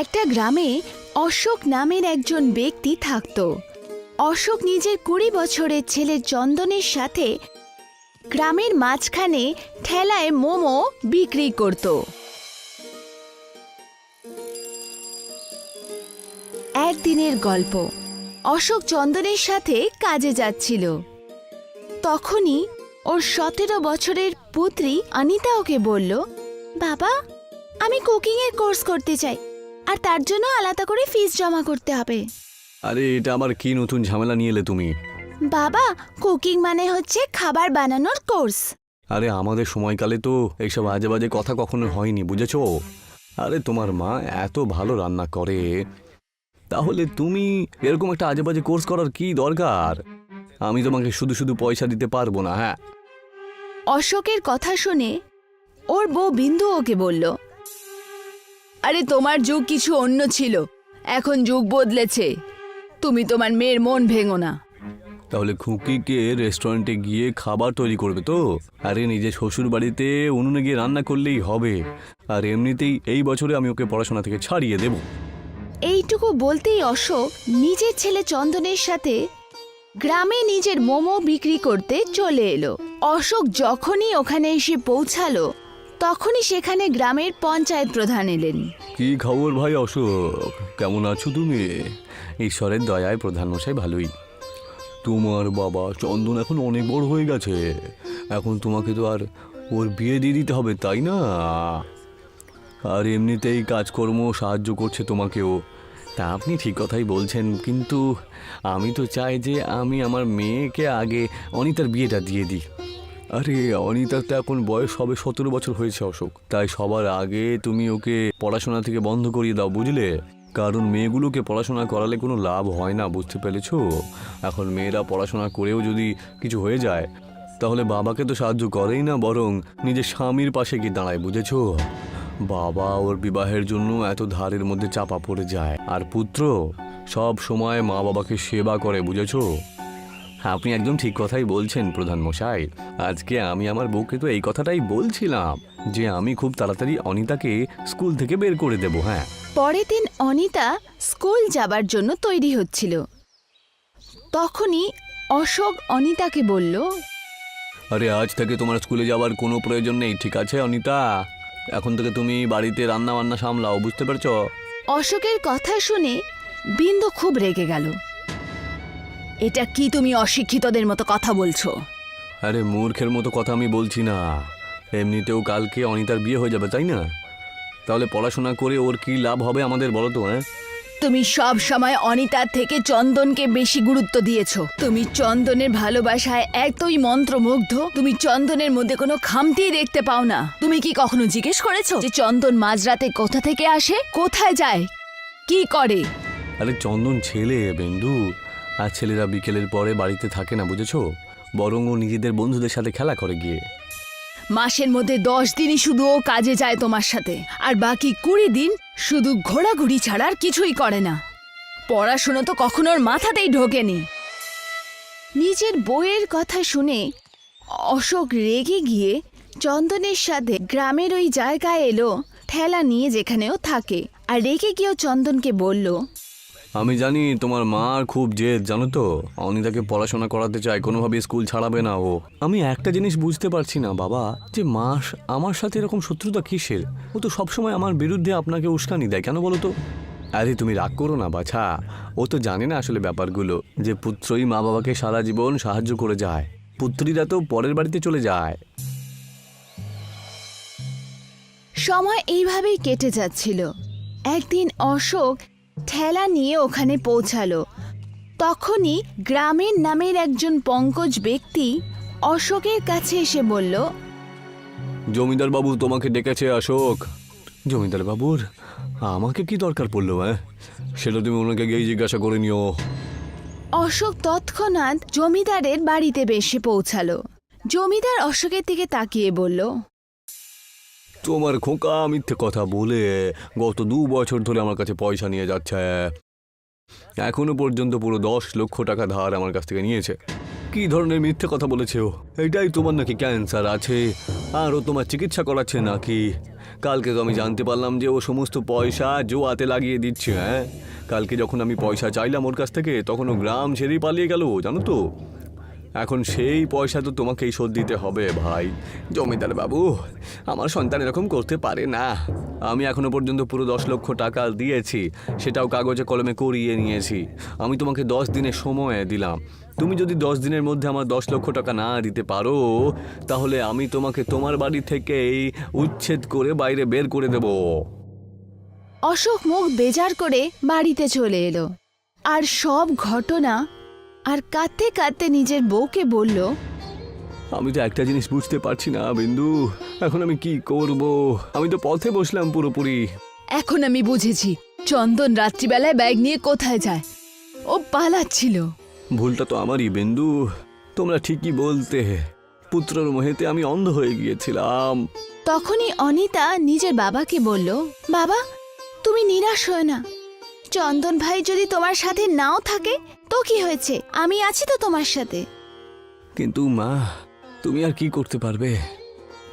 একটা গ্রামে অশোক নামের একজন ব্যক্তি থাকত। অশোক নিজের 20 বছরের ছেলে চন্দনের সাথে গ্রামের মাঝখানে ঠেলায় মোমো বিক্রি করত। একদিনের গল্প। অশোক চন্দনের সাথে কাজে যাচ্ছিল। তখনই ওর 17 বছরের পুত্রী অনিতা ওকে বলল, বাবা, আমি কুকিংয়ের কোর্স করতে চাই, আর তার জন্য আলাদা করে ফিস জমা করতে হবে। আরে এটা আবার কি নতুন ঝামেলা নিয়ে এলে তুমি? বাবা, কুকিং মানে হচ্ছে খাবার বানানোর কোর্স। আরে আমাদের সময়কালে তো এইসব আজে বাজে কথা কখনো হয়নি, বুঝেছো? আরে তোমার মা এত ভালো রান্না করে, তাহলে তুমি এরকম একটা আজে বাজে কোর্স করার কি দরকার? আমি তোমাকে শুধু শুধু পয়সা দিতে পারবো না। হ্যাঁ, অশোকের কথা শুনে ওর বউ বিন্দু ওকে বলল, আরে তোমার যুগ কিছু অন্য ছিল, এখন যুগ বদলেছে, তুমি তোমার মেয়ের মন ভেঙো না। তাহলে খুকিকে রেস্টুরেন্টে গিয়ে খাবার তৈরি করবে তো? আরে নিজের শ্বশুর বাড়িতে উনুনে গিয়ে রান্না করলেই হবে। আর এমনিতেই এই বছরে আমি ওকে পড়াশোনা থেকে ছাড়িয়ে দেব। এইটুকু বলতেই অশোক নিজের ছেলে চন্দনের সাথে গ্রামে নিজের মোমো বিক্রি করতে চলে এলো। অশোক যখনই ওখানে এসে পৌঁছালো, তখনই সেখানে গ্রামের পঞ্চায়েত প্রধান এলেন। কি খবর ভাই অশোক, কেমন আছো তুমি? ঈশ্বরের দয়ায় প্রধানমশাই ভালোই। তোমার বাবা চন্দন এখন অনেক বড় হয়ে গেছে, এখন তোমাকে তো আর ওর বিয়ে দিয়ে দিতে হবে, তাই না? আর এমনিতেই কাজকর্ম সাহায্য করছে তোমাকেও। তা আপনি ঠিক কথাই বলছেন, কিন্তু আমি তো চাই যে আমি আমার মেয়েকে আগে অনিতার বিয়েটা দিয়ে দিই। আরে অনিতার তো এখন বয়স হবে 17 বছর হয়েছে অশোক, তাই সবার আগে তুমি ওকে পড়াশোনা থেকে বন্ধ করিয়ে দাও, বুঝলে? কারণ মেয়েগুলোকে পড়াশোনা করালে কোনো লাভ হয় না, বুঝতে পেরেছো? এখন মেয়েরা পড়াশোনা করেও যদি কিছু হয়ে যায়, তাহলে বাবাকে তো সাহায্য করেই না, বরং নিজের স্বামীর পাশে গিয়ে দাঁড়ায়, বুঝেছো? বাবা ওর বিবাহের জন্য এত ধারের মধ্যে চাপা পড়ে যায়, আর পুত্র সব সময় মা বাবাকে সেবা করে, বুঝেছো? আপনি একদম ঠিক কথাই বলছেন প্রধান মশাই। আজকে আমি আমার বউকে তো এই কথাটাই বলছিলাম যে আমি খুব তাড়াতাড়ি অনিতাকে স্কুল থেকে বের করে দেব। হ্যাঁ, পরের দিন অনিতা স্কুল যাবার জন্য তৈরি হচ্ছিল। তখনই অশোক অনিতাকে বলল, আরে আজ থেকে তোমার স্কুলে যাওয়ার কোনো প্রয়োজন নেই, ঠিক আছে অনিতা? এখন থেকে তুমি বাড়িতে রান্না বান্না সামলাও, বুঝতে পারছো? অশোকের কথা শুনে বিন্দু খুব রেগে গেল। এটা কি তুমি অশিক্ষিতদের মতো কথা বলছো? আরে মূর্খের মতো কথা আমি বলছি না, এমনিতেও কালকে অনিতার বিয়ে হয়ে যাবে, তাই না? তাহলে পড়াশোনা করে ওর কি লাভ হবে আমাদের, বলো তো? হ্যাঁ, তুমি সব সময় অনিতার থেকে চন্দনকে বেশি গুরুত্ব দিয়েছো। তুমি চন্দনের ভালোবাসায় এতই মন্ত্রমুগ্ধ, তুমি চন্দনের মধ্যে কোনো খামতি দেখতে পাও না। তুমি কি কখনো জিজ্ঞেস করেছো যে চন্দন মাঝরাতে কোথা থেকে আসে, কোথায় যায়, কি করে? আরে চন্দন ছেলে বিন্দু, আর ছেলেরা বিকেলের পরে বাড়িতে থাকে না, বুঝেছো? বরং ও নিজেদের বন্ধুদের সাথে খেলা করে গিয়ে। মাসের মধ্যে 10 দিনই শুধু ও কাজে যায় তোমার সাথে, আর বাকি 20 দিন শুধু ঘোরাঘুরি ছাড়া আর কিছুই করে না। পড়াশোনা তো কখনো ওর মাথাতেই ঢোকেনি। নিজের বইয়ের কথা শুনে অশোক রেগে গিয়ে চন্দনের সাথে গ্রামের ওই জায়গায় এলো ঠেলা নিয়ে, যেখানেও থাকে। আর রেগে গিয়েও চন্দনকে বলল, আমি জানি তোমার মার খুব জেদ, জানো তো? অনিতাকে পড়াশোনা করাতে চায়, কোনোভাবে স্কুল ছাড়াবে না ও। আমি একটা জিনিস বুঝতে পারছি না বাবা, যে মা আমার সাথে এরকম শত্রুতা কিসের? ও তো সবসময় আমার বিরুদ্ধে আপনাকে উস্কানি দেয়, কেন বলো তো? আরে তুমি রাগ করো না বাছা, ও তো জানে না আসলে ব্যাপারগুলো, যে পুত্রই মা বাবাকে সারা জীবন সাহায্য করে যায়, পুত্রীরা তো পরের বাড়িতে চলে যায়। সময় এইভাবেই কেটে যাচ্ছিল। একদিন অশোক ঠেলা নিয়ে ওখানে পৌঁছালো। তখনই গ্রামের নামের একজন পঙ্কজ ব্যক্তি অশোকের কাছে এসে বলল, জমিদার বাবু তোমাকে ডেকেছে অশোক। জমিদার বাবুর আমাকে কি দরকার পড়লো? সেটা তুমি ওনাকে গিয়ে জিজ্ঞাসা করে নিও। অশোক তৎক্ষণাৎ জমিদারের বাড়িতে এসে পৌঁছালো। জমিদার অশোকের দিকে তাকিয়ে বলল, তোমার খোকা মিথ্যে কথা বলে গত 2 বছর ধরে আমার কাছে পয়সা নিয়ে যাচ্ছে। এখনো পর্যন্ত পুরো 10 লক্ষ টাকা ধার আমার কাছ থেকে নিয়েছে। কি ধরনের মিথ্যে কথা বলেছে ও? এটাই তোমার নাকি ক্যান্সার আছে আর ও তোমার চিকিৎসা করাচ্ছে নাকি? কালকে তো আমি জানতে পারলাম যে ও সমস্ত পয়সা জোয়াতে লাগিয়ে দিচ্ছে। হ্যাঁ, কালকে যখন আমি পয়সা চাইলাম ওর কাছ থেকে তখন ও গ্রাম ছেড়েই পালিয়ে গেল, জানো তো। এখন সেই পয়সা তো তোমাকেই শোধ দিতে হবে ভাই। জমিদার বাবু, আমার সন্তান এরকম করতে পারে না। আমি এখনো পর্যন্ত পুরো 10 লক্ষ টাকা দিয়েছি, সেটাও কাগজে কলমে করিয়ে নিয়েছি। আমি তোমাকে 10 দিনের সময় দিলাম। তুমি যদি 10 দিনের মধ্যে আমার 10 লক্ষ টাকা না দিতে পারো, তাহলে আমি তোমাকে তোমার বাড়ি থেকেই উচ্ছেদ করে বাইরে বের করে দেব। অশোক মুখ বেজার করে বাড়িতে চলে এলো আর সব ঘটনা আর কাঁদতে কাঁদতে নিজের বউকে বলল, আমি তো একটা জিনিস বুঝতে পারছি না বিন্দু, এখন আমি কি করব? আমি তো পথে বসলাম পুরোপুরি। এখন আমি বুঝেছি চন্দন রাত্রিবেলায় ব্যাগ নিয়ে কোথায় যায়। ও পালাচ্ছিল। ভুলটা তো আমারই বিন্দু, তোমরা ঠিকই বলতে। পুত্রের মোহেতে আমি অন্ধ হয়ে গিয়েছিলাম। তখনই অনিতা নিজের বাবাকে বলল, বাবা তুমি নিরাশ হও না। চন্দন ভাই যদি তোমার সাথে নাও থাকে তো কি হয়েছে, আমি আছি তো তোমার সাথে। কিন্তু মা, তুমি আর কি করতে পারবে?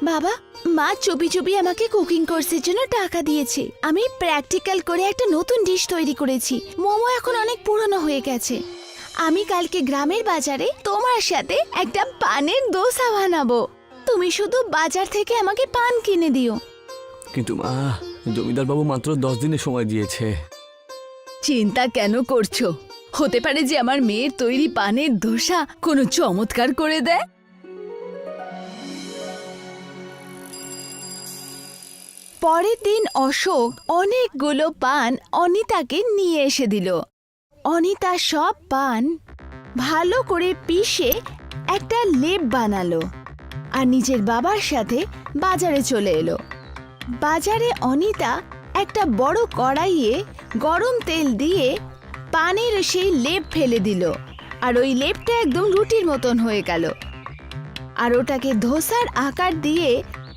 বাবা, মা চুপি চুপি আমাকে কুকিং কোর্সের জন্য টাকা দিয়েছে। আমি প্র্যাকটিক্যাল করে একটা নতুন ডিশ তৈরি করেছি। মোমো এখন অনেক পুরনো হয়ে গেছে। আমি কালকে গ্রামের বাজারে তোমার সাথে একটা পানের দোসা বানাবো। তুমি শুধু বাজার থেকে আমাকে পান কিনে দিও। কিন্তু মা, জমিদার বাবু মাত্র 10 দিনের সময় দিয়েছে। চিন্তা কেন করছো? হতে পারে যে আমার মেয়ের তৈরি পানের দোসা কোনো চমৎকার করে দেয়। পরের দিন অশোক অনেকগুলো পান অনিতাকে নিয়ে এসে দিল। অনিতা সব পান ভালো করে পিষে একটা লেপ বানালো আর নিজের বাবার সাথে বাজারে চলে এলো। বাজারে অনিতা একটা বড় কড়াইয়ে গরম তেল দিয়ে পানের সেই লেপ ফেলে দিল আর ওই লেপটা একদম রুটির মতন হয়ে গেল। আর ওটাকে ধোসার আকার দিয়ে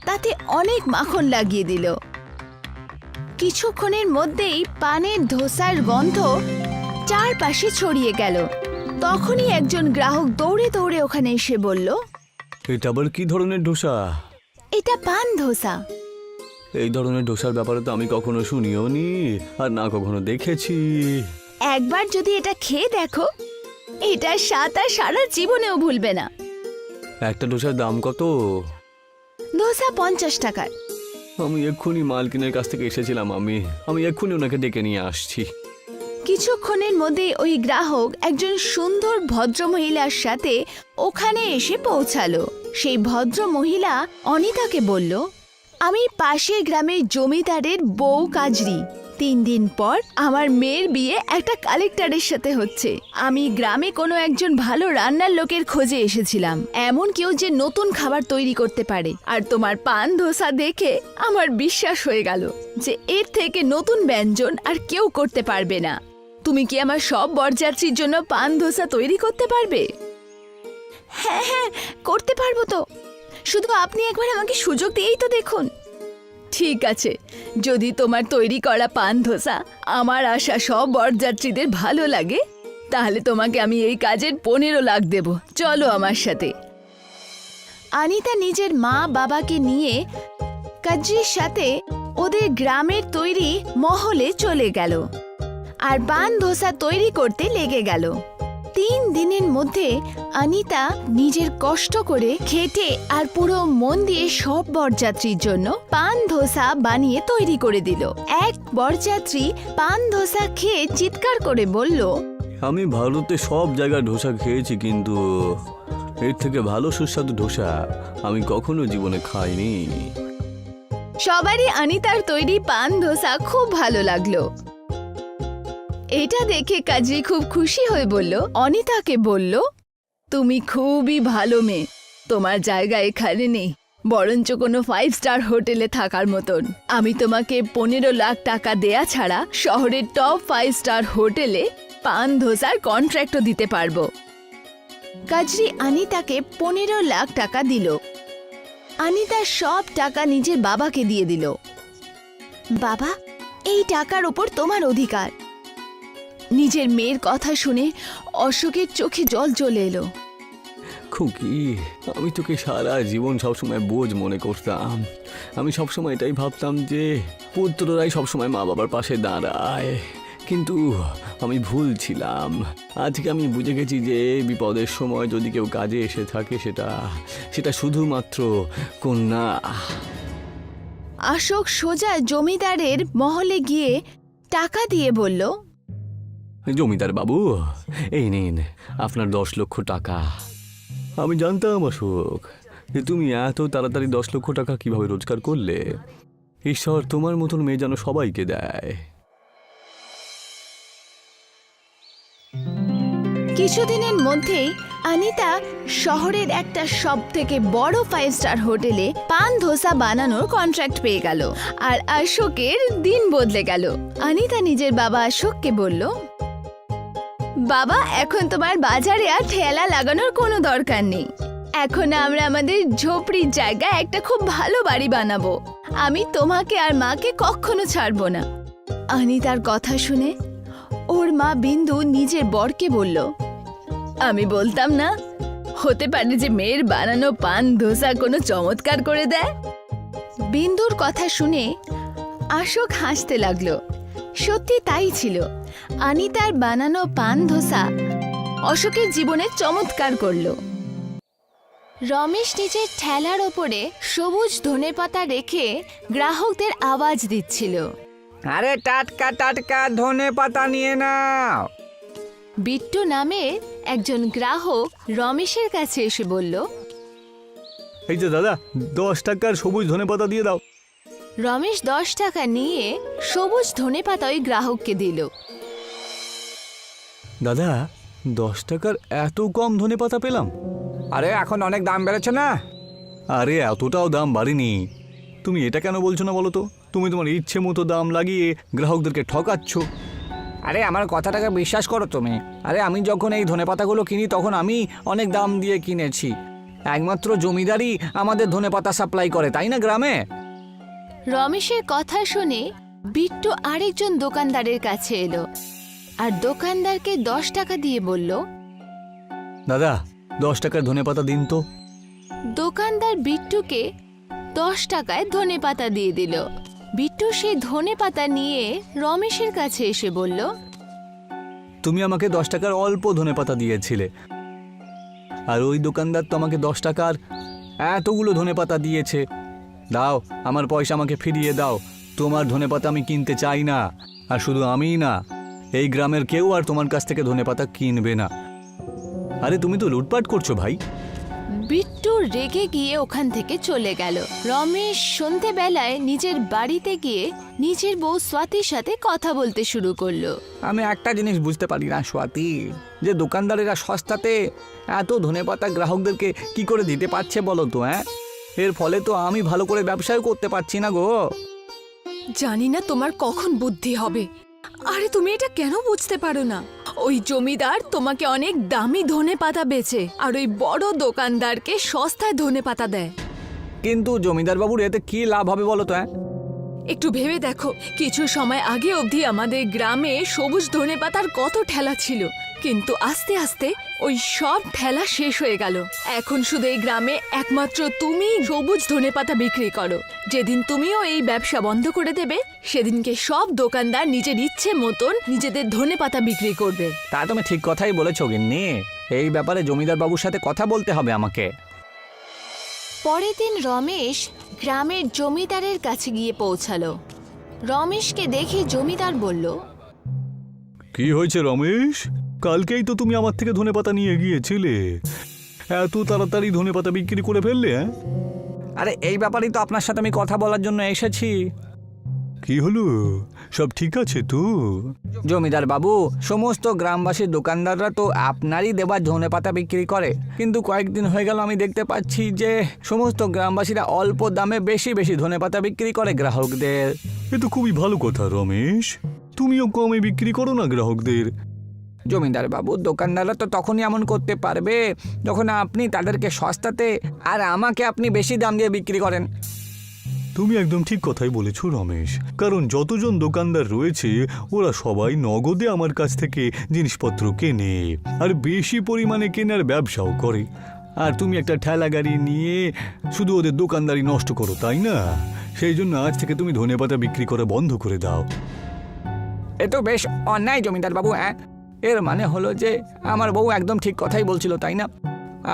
তাতে অনেক মাখন লাগিয়ে দিল। কিছুক্ষণের মধ্যেই পানের ধোসার গন্ধ চারপাশে ছড়িয়ে গেল। তখনই একজন গ্রাহক দৌড়ে দৌড়ে ওখানে এসে বলল, এটা আবার কি ধরনের ডোসা? এটা পান ধোসা। এই ধরনের ডোসার ব্যাপারে তো আমি কখনো শুনিও নি আর না কখনো দেখেছি। একবার যদি এটা খেয়ে দেখো, এটা স্বাদ আর সারা জীবনেও ভুলবে না। একটা ডোসার দাম কত? ধোসা 50 টাকার। আমি এক্ষুনি মালকিনের কাছ থেকে এসেছিলাম। আমি এক্ষুনি ওনাকে ডেকে নিয়ে আসছি। কিছুক্ষণের মধ্যে ওই গ্রাহক একজন সুন্দর ভদ্র মহিলার সাথে ওখানে এসে পৌঁছালো। সেই ভদ্র মহিলা অনিতাকে বলল, আমি পাশের গ্রামের জমিদারের বউ কাজরি। 3 দিন পর আমার মেয়ের বিয়ে একটা কালেক্টরের সাথে হচ্ছে। আমি গ্রামে কোনো একজন ভালো রান্নার লোকের খোঁজে এসেছিলাম, এমন কেউ যে নতুন খাবার তৈরি করতে পারে। আর তোমার পান ধোসা দেখে আমার বিশ্বাস হয়ে গেল যে এর থেকে নতুন ব্যঞ্জন আর কেউ করতে পারবে না। তুমি কি আমার সব বরযাত্রীর জন্য পান ধোসা তৈরি করতে পারবে? হ্যাঁ হ্যাঁ, করতে পারবো তো। শুধু আপনি একবার আমাকে সুযোগ দিয়েই তো দেখুন। ঠিক আছে, যদি তোমার তৈরি করা পান ধোসা আমার আসা সব বরযাত্রীদের ভালো লাগে, তাহলে তোমাকে আমি এই কাজের 15 লাখ দেব। চলো আমার সাথে। অনিতা নিজের মা বাবাকে নিয়ে কাজরির সাথে ওদের গ্রামের তৈরি মহলে চলে গেল আর পান ধোসা তৈরি করতে লেগে গেল। 3 দিনের মধ্যে অনিতা নিজের কষ্ট করে খেটে আর পুরো মন দিয়ে সব বরযাত্রীর জন্য পান ধোসা বানিয়ে তৈরি করে দিল। এক বরযাত্রী পান ধোসা খেয়ে চিৎকার করে বলল, আমি ভারতে সব জায়গায় ডোসা খেয়েছি, কিন্তু এর থেকে ভালো সুস্বাদু ডোসা আমি কখনো জীবনে খাইনি। সবারই অনিতার তৈরি পান ধোসা খুব ভালো লাগলো। এটা দেখে কাজরি খুব খুশি হয়ে বলল, অনিতাকে বলল, তুমি খুবই ভালো মেয়ে। তোমার জায়গা এখানে নেই, বরঞ্চ কোনো 5 স্টার হোটেলে থাকার মতন। আমি তোমাকে 15 লাখ টাকা দেয়া ছাড়া শহরের টপ 5 স্টার হোটেলে পান ধোসার কন্ট্রাক্টও দিতে পারবো। কাজরি অনিতাকে 15 লাখ টাকা দিল। অনিতা সব টাকা নিজের বাবাকে দিয়ে দিল। বাবা, এই টাকার ওপর তোমার অধিকার। নিজের মেয়ের কথা শুনে অশোকের চোখে জল চলে এলো। খুকি, আমি তোকে সারা জীবন সবসময় বোঝ মনে করতাম, আমি সবসময় এটাই ভাবতাম যে পুত্ররাই সবসময় মা বাবার পাশে দাঁড়ায়, কিন্তু আমি ভুল ছিলাম। আজকে আমি বুঝে গেছি যে বিপদের সময় যদি কেউ কাজে এসে থাকে সেটা শুধুমাত্র কন্যা। অশোক সোজা জমিদারের মহলে গিয়ে টাকা দিয়ে বলল, জমিদার বাবু, এই নিন আপনার 10 লক্ষ টাকা। আমি জানতাম অশোক যে তুমি এত তাড়াতাড়ি 10 লক্ষ টাকা কিভাবে রোজগার করলে। ঈশ্বর তোমার মতন মেয়ে যেন সবাইকে দেয়। কিছুদিনের মধ্যেই অনিতা শহরের একটা সবথেকে বড় 5 স্টার হোটেলে পান ধোসা বানানোর কন্ট্রাক্ট পেয়ে গেল। আর অশোকের দিন বদলে গেল। অনিতা নিজের বাবা অশোককে বলল, বাবা, এখন তোমার বাজারে আর ঠেলা লাগানোর কোনো দরকার নেই। এখন আমরা আমাদের ঝোপড়ির জায়গায় একটা খুব ভালো বাড়ি বানাবো। আমি তোমাকে আর মাকে কখনো ছাড়বো না। অনিতার কথা শুনে ওর মা বিন্দু নিজের বরকে বলল, আমি বলতাম না, হতে পারে যে মেয়ের বানানো পান ধোসা কোনো চমৎকার করে দেয়। বিন্দুর কথা শুনে অশোক হাসতে লাগলো। সত্যি তাই ছিল। অনিতার বানানো পান ধোসা অশোকের জীবনে চমৎকার করলো। রমেশ নিজের ঠেলার ওপরে সবুজ ধনেপাতা রেখে গ্রাহকদের আওয়াজ দিচ্ছিল, আরে টাটকা টাটকা ধনেপাতা নিয়ে নাও। বিট্টু নামে একজন গ্রাহক রমেশের কাছে এসে বলল, এই যে দাদা, 10 টাকার সবুজ ধনেপাতা দিয়ে দাও। রমেশ 10 টাকা নিয়ে সবুজ ধনেপাতা ওই গ্রাহককে দিল। দাদা, 10 টাকার এত কম ধনেপাতা পেলাম? আরে এখন অনেক দাম বেড়েছে না। আরে এতটাও দাম বাড়েনি। তুমি এটা কেন বলছো না বলো তো? তুমি তোমার ইচ্ছে মতো দাম লাগিয়ে গ্রাহকদেরকে ঠকাচ্ছ। আরে আমার কথাটাকে বিশ্বাস করো তুমি। আরে আমি যখন এই ধনেপাতাগুলো কিনি তখন আমি অনেক দাম দিয়ে কিনেছি। একমাত্র জমিদারই আমাদের ধনেপাতা সাপ্লাই করে, তাই না গ্রামে? রমেশের কথা শুনে বিট্টু আরেকজন দোকানদারের কাছে এলো আর দোকানদারকে 10 টাকা দিয়ে বলল, দাদা, 10 টাকার ধনেপাতা দিন তো। দোকানদার বিট্টুকে 10 টাকায় ধনেপাতা দিয়ে দিল। বিট্টু সেই ধনেপাতা নিয়ে রমেশের কাছে এসে বলল, তুমি আমাকে 10 টাকার অল্প ধনেপাতা দিয়েছিলে, আর ওই দোকানদার তো আমাকে 10 টাকার এতগুলো ধনেপাতা দিয়েছে। দাও, আমার পয়সা আমাকে ফিরিয়ে দাও। তোমার ধনেপাতা আমি কিনতে চাই না। আর শুধু আমিই না, এই গ্রামের কেউ আর তোমার কাছ থেকে ধনেপাতা কিনবে না। আরে তুমি তো লুটপাট করছো ভাই। বিট্টু রেগে গিয়ে ওখান থেকে চলে গেল। রমেশ সন্ধেবেলায় নিজের বাড়িতে গিয়ে নিজের বউ স্বাতির সাথে কথা বলতে শুরু করলো। আমি একটা জিনিস বুঝতে পারি না স্বাতি, যে দোকানদারেরা সস্তাতে এত ধনেপাতা গ্রাহকদেরকে কি করে দিতে পারছে বলো তো? এর ফলে তো আমি ভালো করে ব্যবসাও করতে পারছি না গো। জানি না তোমার কখন বুদ্ধি হবে। আরে তুমি এটা কেন বুঝতে পারো না? ওই জমিদার তোমাকে অনেক দামি ধনেপাতা বেচে আর ওই বড় দোকানদারকে সস্তায় ধনেপাতা দেয়। কিন্তু জমিদার বাবুর এতে কি লাভ হবে বলো তো? একটু ভেবে দেখো, কিছু সময় আগে অবধি আমাদের গ্রামে সবুজ ধনেপাতার কত ঠেলা ছিল, কিন্তু আস্তে আস্তে ওই সব ঠেলা শেষ হয়ে গেল। এখন শুধু এই গ্রামে একমাত্র তুমি সবুজ ধনেপাতা বিক্রি করো। যেদিন তুমিও এই ব্যবসা বন্ধ করে দেবে, সেদিনকে সব দোকানদার নিজের ইচ্ছে মতন নিজেদের ধনেপাতা বিক্রি করবে। তা তুমি ঠিক কথাই বলেছো গিন্নি। এই ব্যাপারে জমিদার বাবুর সাথে কথা বলতে হবে আমাকে। পরের দিন রমেশ গ্রামের জমিদারের কাছে গিয়ে পৌঁছালো। রমেশকে দেখে জমিদার বলল, কি হয়েছে রমেশ? কালকেই তো তুমি আমার থেকে ধনেপাতা নিয়ে গিয়েছিলে, এত তাড়াতাড়ি ধনেপাতা বিক্রি করে ফেললে? আরে এই ব্যাপারেই তো আপনার সাথে আমি কথা বলার জন্য এসেছি। কি হলো, সব ঠিক আছে তো? জমিদার বাবু, সমস্ত গ্রামবাসীর দোকানদাররা তো আপনারই দেওয়া ধনেপাতা বিক্রি করে, কিন্তু কয়েকদিন হয়ে গেল আমি দেখতে পাচ্ছি যে সমস্ত গ্রামবাসীরা অল্প দামে বেশি বেশি ধনেপাতা বিক্রি করে গ্রাহকদের। এ তো খুবই ভালো কথা রমেশ, তুমিও কমে বিক্রি করো না গ্রাহকদের। জমিদার বাবু, দোকানদাররা তো তখনই এমন করতে পারবে যখন আপনি তাদেরকে সস্তাতে আর আমাকে আপনি বেশি দাম দিয়ে বিক্রি করেন। তুমি একদম ঠিক কথাই বলেছো রমেশ, কারণ যতজন দোকানদার রয়েছে ওরা সবাই নগদে আমার কাছ থেকে জিনিসপত্র কেনে আর বেশি পরিমাণে কেনার ব্যবসাও করে। আর তুমি একটা ঠেলা গাড়ি নিয়ে শুধু ওদের দোকানদারি নষ্ট করো, তাই না? সেই জন্য আজ থেকে তুমি ধনেপাতা বিক্রি করা বন্ধ করে দাও। এ তো বেশ অন্যায় জমিদার বাবু। হ্যাঁ, এর মানে হলো যে আমার বউ একদম ঠিক কথাই বলছিল, তাই না?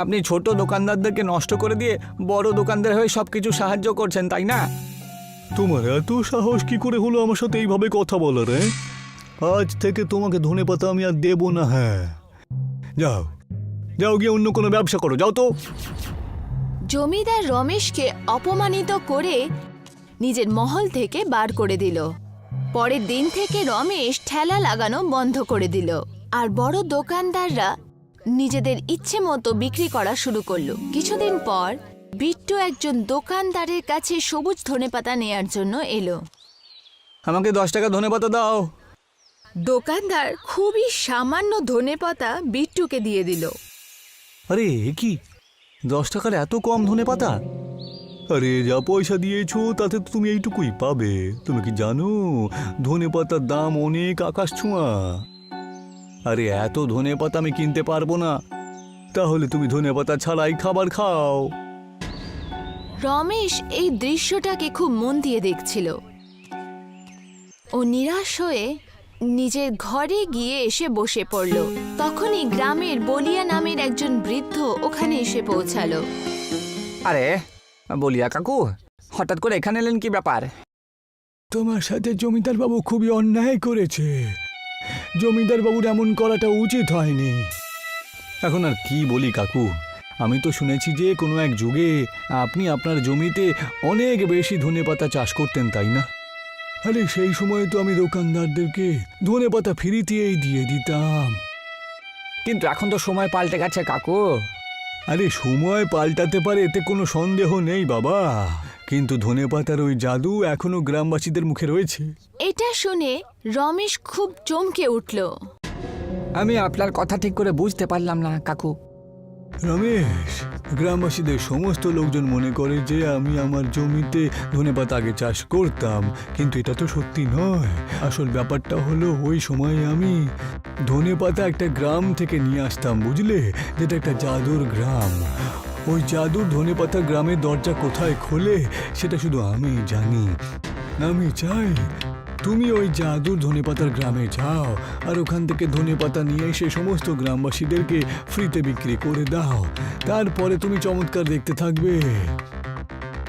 আপনি ছোট দোকানদারদেরকে নষ্ট করে দিয়ে বড় দোকানদার হয়ে সবকিছু সাহায্য করছেন, তাই না? তোমার এত সাহস কি করে হলো আমার সাথে এইভাবে কথা বলার? আজ থেকে তোমাকে ধনেপাতা আমি আর দেবো না। হ্যাঁ, যাও যাও, গিয়ে অন্য কোনো ব্যবসা করো, যাও তো। জমিদার রমেশকে অপমানিত করে নিজের মহল থেকে বার করে দিল। পরের দিন থেকে রমেশ ঠেলা লাগানো বন্ধ করে দিল, আর বড় দোকানদাররা নিজেদের ইচ্ছে মতো বিক্রি করা শুরু করলো। কিছুদিন পর বিট্টু একজন দোকানদারের কাছে সবুজ ধনেপাতা নেয়ার জন্য এলো। আমাকে 10 টাকা ধনেপাতা দাও। দোকানদার খুবই সামান্য ধনেপাতা বিট্টুকে দিয়ে দিল। আরে এ কি, 10 টাকার এত কম ধনেপাতা? আরে যা পয়সা দিয়েছো তাতে তো তুমি এইটুকুই পাবে। তুমি কি জানো ধনেপাতার দাম অনেক আকাশ ছোঁয়া? আরে এত ধনেপাতা আমি কিনতে পারবো না। তাহলে তুমি ধনেপাতা ছাড়াই খাবার খাও। রমেশ এই দৃশ্যটাকে খুব মন দিয়ে দেখছিল। ও নিরাশ হয়ে নিজের ঘরে গিয়ে এসে বসে পড়ল। তখনই গ্রামের বলিয়া নামের একজন বৃদ্ধ ওখানে এসে পৌঁছালো। আরে বলিয়া কাকু, হঠাৎ করে এখানে এলেন, কি ব্যাপার? তোমার সাথে জমিদার বাবু খুবই অন্যায় করেছে। জমিদার বাবুর এমন করাটা উচিত হয়নি। এখন আর কি বলি কাকু, আমি তো শুনেছি যে কোনো এক যুগে আপনি আপনার জমিতে অনেক বেশি ধনেপাতা চাষ করতেন, তাই না? আরে সেই সময় তো আমি দোকানদারদেরকে ধনেপাতা ফ্রিতেই দিয়ে দিতাম। কিন্তু এখন তো সময় পাল্টে গেছে কাকু। আরে সময় পাল্টাতে পারে, এতে কোনো সন্দেহ নেই বাবা, কিন্তু ধনেপাতার ওই জাদু এখনো গ্রামবাসীদের মুখে রয়েছে। এটা শুনে রমেশ খুব চমকে উঠল। আমি আপনার কথা ঠিক করে বুঝতে পারলাম না কাকু। রমেশ, গ্রামবাসীদের সমস্ত লোকজন মনে করে যে আমি আমার জমিতে ধনেপাতা আগে চাষ করতাম, কিন্তু এটা তো সত্যি নয়। আসল ব্যাপারটা হলো ওই সময় আমি ধনেপাতা একটা গ্রাম থেকে নিয়ে আসতাম, বুঝলে, যেটা একটা জাদুর গ্রাম। ওই জাদুর ধনেপাতা গ্রামের দরজা কোথায় খোলে সেটা শুধু আমি জানি। আমি চাই তুমি ওই জাদুর ধনেপাতার গ্রামে যাও আর ওখান থেকে ধনেপাতা নিয়ে এসে সমস্ত গ্রামবাসীদেরকে ফ্রিতে বিক্রি করে দাও। তারপরে তুমি চমৎকার দেখতে থাকবে।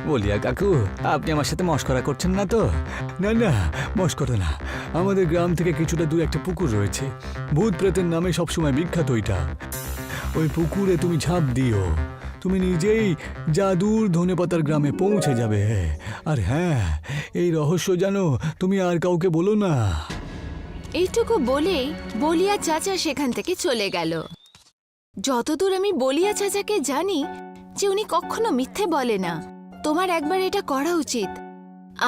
বলিয়া কাকু, আপনি আমার সাথে মশকরা করছেন না তো? না না, মস্করা না। আমাদের গ্রাম থেকে কিছুটা দূরে একটা পুকুর রয়েছে, ভূত প্রেতের নামে সবসময় বিখ্যাত ওইটা। ওই পুকুরে তুমি ঝাঁপ দিও, তুমি নিজেই জাদুর ধনেপাতার গ্রামে পৌঁছে যাবে। আর হ্যাঁ, এই রহস্য জানো তুমি আর কাউকে বলো না। এইটুকু বলেই বলিয়া চাচা সেখান থেকে চলে গেল। যতদূর আমি বলিয়া চাচাকে জানি যে উনি কখনো মিথ্যে বলে না। তোমার একবার এটা করা উচিত।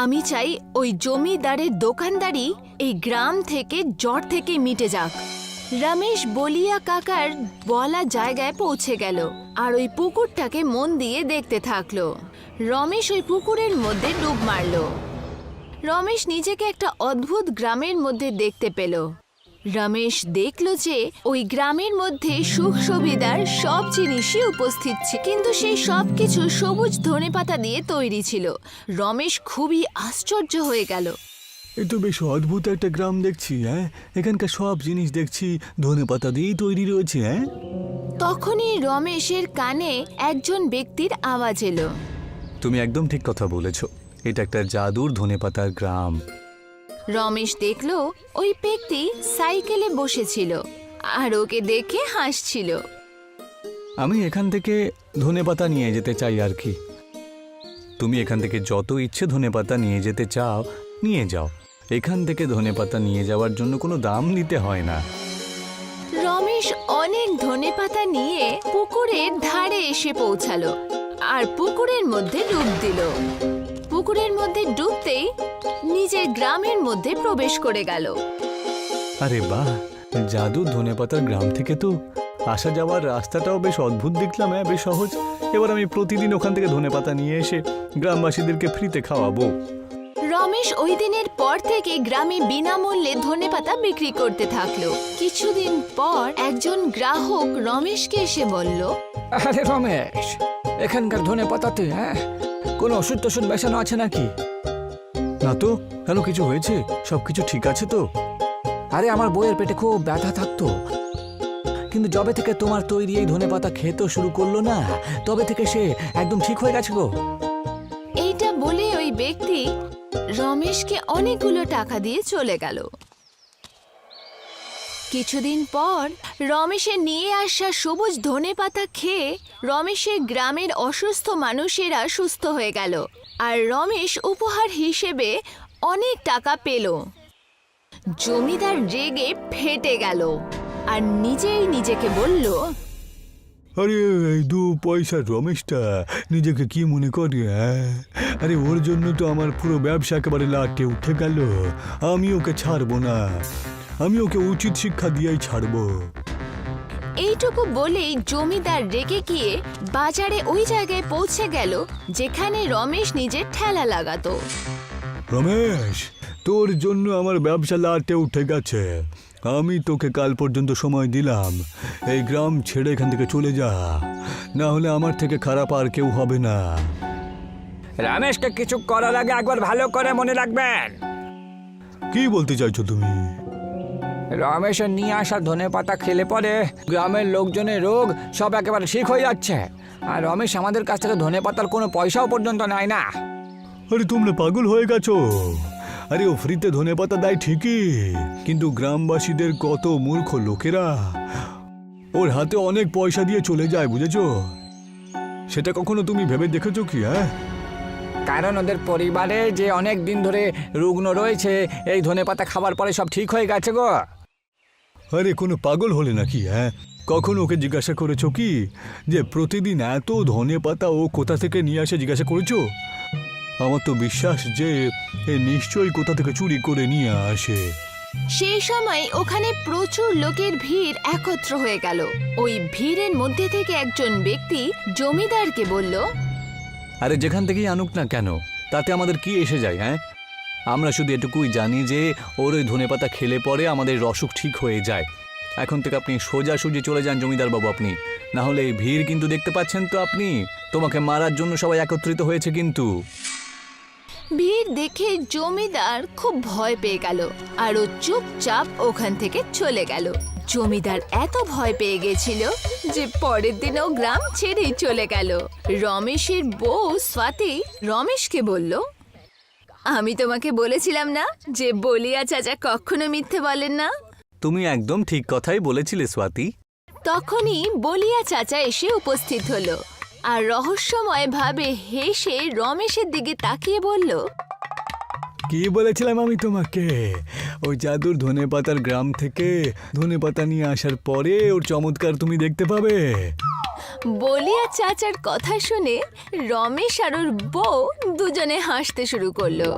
আমি চাই ওই জমিদারের দোকানদারি এই গ্রাম থেকে জট থেকে মিটে যাক। রমেশ বলিয়া কাকার বলা জায়গায় পৌঁছে গেল আর ওই পুকুরটাকে মন দিয়ে দেখতে থাকলো। রমেশ ওই পুকুরের মধ্যে ডুব মারল। রমেশ নিজেকে একটা অদ্ভুত গ্রামের মধ্যে দেখতে পেল। রমেশ দেখল যে ওই গ্রামের মধ্যে সুখ সুবিধার সব জিনিসই উপস্থিত ছিল, কিন্তু সেই সব কিছু সবুজ ধনেপাতা দিয়ে তৈরি ছিল। রমেশ খুবই আশ্চর্য হয়ে গেল। এ তো বেশ অদ্ভুত একটা গ্রাম দেখছি। হ্যাঁ, এখানকার সব জিনিস দেখছি ধনেপাতা দিয়েই তৈরি রয়েছে। হ্যাঁ, তখনই রমেশের কানে একজন ব্যক্তির আওয়াজ এলো। তুমি একদম ঠিক কথা বলেছ, এটা একটা জাদুর ধনেপাতার গ্রাম। রমেশ দেখল ওই ব্যক্তি সাইকেলে বসেছিল আর ওকে দেখে হাসছিল। আমি এখান থেকে ধনেপাতা নিয়ে যেতে চাই আর কি। তুমি এখান থেকে যত ইচ্ছে ধনেপাতা নিয়ে যেতে চাও নিয়ে যাও। এখান থেকে ধনেপাতা নিয়ে যাওয়ার জন্য কোনো দাম দিতে হয় না। রমেশ অনেক ধনেপাতা নিয়ে পুকুরের ধারে এসে পৌঁছালো আর পুকুরের মধ্যে ডুব দিল। পুকুরের মধ্যে ডুবতেই নিজের গ্রামের মধ্যে প্রবেশ করে গেল। আরে বাহ, জাদুর ধনেপাতার গ্রাম থেকে তো আসা যাওয়ার রাস্তাটাও বেশ অদ্ভুত দেখলাম। হ্যাঁ, বেশ সহজ। এবার আমি প্রতিদিন ওখান থেকে ধনেপাতা নিয়ে এসে গ্রামবাসীদেরকে ফ্রিতে খাওয়াবো। রমেশ ওই দিনের পর থেকে গ্রামে বিনামূল্যে ধনেপাতা বিক্রি করতে থাকলো। কিছুদিন পর একজন গ্রাহক রমেশকে এসে বলল, আরে রমেশ, এখানকার ধনে পাতাতে কোনো ওষুধ টষুধ মেশানো আছে নাকি? না তো, কেন কিছু হয়েছে? সব কিছু ঠিক আছে তো? আরে আমার বউয়ের পেটে খুব ব্যথা থাকতো, কিন্তু যবে থেকে তোমার তৈরি এই ধনে পাতা খেতে শুরু করলো না, তবে থেকে সে একদম ঠিক হয়ে গেছে গো। এইটা বলে ওই ব্যক্তি রমেশকে অনেকগুলো টাকা দিয়ে চলে গেল। কিছুদিন পর রমেশের নিয়ে আসা সবুজ ধনেপাতা খেয়ে রমেশের গ্রামের অসুস্থ মানুষেরা সুস্থ হয়ে গেল, আর রমেশ উপহার হিসেবে অনেক টাকা পেল। জমিদার রেগে ফেটে গেল আর নিজেই নিজেকে বলল, আরে এই 2 পয়সার রমেশটা নিজেকে কি মনে করে? আরে ওর জন্য তো আমার পুরো ব্যবসা একেবারে লাটে উঠে গেল। আমি ওকে ছাড়বো না, আমি ওকে উচিত শিক্ষা দিয়েই ছাড়বো। এইটুকু বলেই জমিদার রেগে গিয়ে বাজারে ওই জায়গায় পৌঁছে গেল যেখানে রমেশ নিজের ঠেলা লাগাতো। রমেশ, তোর জন্য আমার ব্যবসা লাটে উঠে গেছে। আমি তোকে কাল পর্যন্ত সময় দিলাম, এই গ্রাম ছেড়ে এখান থেকে চলে যা, না হলে আমার থেকে খারাপ আর কেউ হবে না। রমেশকে কিছু করার আগে একবার ভালো করে মনে রাখবেন। কি বলতে চাইছো তুমি? রমেশের নিয়ে আসা ধনে পাতা খেলে পরে গ্রামের লোকজনের রোগ সব একেবারে ঠিক হয়ে যাচ্ছে, আর রমেশ আমাদের কাছ থেকে ধনে পাতার কোনো পয়সাও পর্যন্ত নেয় না। আরে তোমরা পাগল হয়ে গেছো? আরে ও ফ্রিতে ধনেপাতা দেয় ঠিকই, কিন্তু গ্রামবাসীদের কত মূর্খ লোকেরা ওর হাতে অনেক পয়সা দিয়ে চলে যায়, বুঝেছো? সেটা কখনো তুমি ভেবে দেখেছো কি? কারণ ওদের পরিবারে যে অনেক দিন ধরে রুগ্ন রয়েছে, এই ধনে পাতা খাবার পরে সব ঠিক হয়ে গেছে গো। আরে কোনো পাগল হলে নাকি? কখনো ওকে জিজ্ঞাসা করেছো কি যে প্রতিদিন এত ধনেপাতা ও কোথা থেকে নিয়ে আসে? জিজ্ঞাসা করেছো? আমার তো বিশ্বাস যে এ নিশ্চয়ই কোথা থেকে চুরি করে নিয়ে আসে। সেই সময় ওখানে প্রচুর লোকের ভিড় একত্র হয়ে গেল। ওই ভিড়ের মধ্যে থেকে একজন ব্যক্তি জমিদারকে বলল, আরে যেখান থেকেই আনুক না কেন, তাতে আমাদের কি এসে যায়? আমরা শুধু এটুকুই জানি যে ওর ওই ধনেপাতা খেলে পরে আমাদের অসুখ ঠিক হয়ে যায়। এখন থেকে আপনি সোজাসুজি চলে যান জমিদার বাবু, আপনি না হলে এই ভিড় কিন্তু দেখতে পাচ্ছেন তো আপনি, তোমাকে মারার জন্য সবাই একত্রিত হয়েছে কিন্তু। ভিড় দেখে জমিদার খুব ভয় পেয়ে গেল আর ও চুপচাপ ওখান থেকে চলে গেল। জমিদার এত ভয় পেয়ে গেছিল যে পরের দিনও গ্রাম ছেড়েই চলে গেল। রমেশের বউ স্বাতি রমেশকে বলল, আমি তোমাকে বলেছিলাম না যে বলিয়া চাচা কখনো মিথ্যে বলেন না। তুমি একদম ঠিক কথাই বলেছিলে স্বাতি। তখনই বলিয়া চাচা এসে উপস্থিত হলো আর রহস্যময় ভাবে হেসে রমেশের দিকে তাকিয়ে বলল, কি বলেছিলাম আমি তোমাকে? ওই জাদুর ধনেপাতার গ্রাম থেকে ধনেপাতা নিয়ে আসার পরে ওর চমৎকার তুমি দেখতে পাবে। বলিয়া চাচার কথা শুনে রমেশ আর ওর বউ দুজনে হাসতে শুরু করলো।